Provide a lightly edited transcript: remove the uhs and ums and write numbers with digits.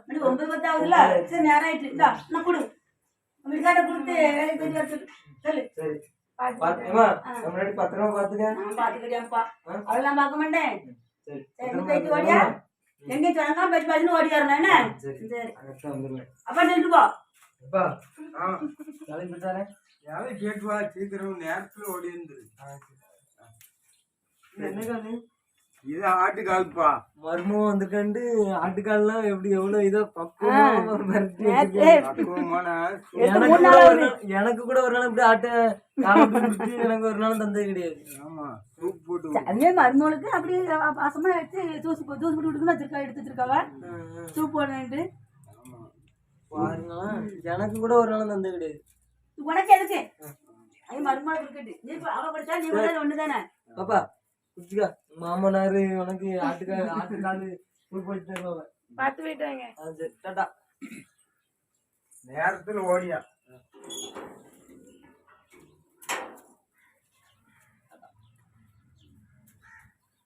மணி 9:10 ஆகுதுல்ல, சரி நேரம் ஆயிட்டு. இந்தா நான் கொடு, வீட்டுக்கார கொடுத்து வேலைக்கு போயிட்டு வர சொல்லு. சொல்லு. சரி பாத்துக்கிட்டியாப்பா? அவெல்லாம் பார்க்க மாட்டேன். சரி நீ போயிட்டு ஓடியா, எங்கேயும் சொன்னாங்க போயிட்டு பாத்துன்னு ஓடி வரணும் என்ன? சரி அப்பா நின்று போ. கேட்டுவா சீக்கிரம் நேரத்துல ஓடி இருந்துரு. என்ன இது ஆட்டுக்கால்ப்பா மர்மம் வந்துட்டு ஆட்டுக்கால்லாம் எப்படி எவ்வளவு இதோ எனக்கு கூட ஒரு நாள் இப்படி ஆட்டை எனக்கு ஒரு நாளும் தந்தது கிடையாது. ஆமா சூப் போட்டு அதே மருமகளுக்கு அப்படி பாசமா எடுத்து தூசு போட்டு விட்டுக்கணும் வச்சிருக்கா, எடுத்து வச்சிருக்காவா சூப் போடுறேன்ட்டு. பாருங்களா, எனக்கு கூட ஒரு நாளும் தந்தது கிடையாது. உனக்கு எதுக்கு அது மருமகளுக்கு இருக்கட்டு, நீ அவ படிச்சா நீ கூட ஒண்ணுதானே. பாப்பா குச்சிக்கா, மாமனாரு உனக்கு ஆட்டுக்காலு போயிட்டு பார்த்து போயிட்டாங்க. டாட்டா. நேரத்துல ஓடியா.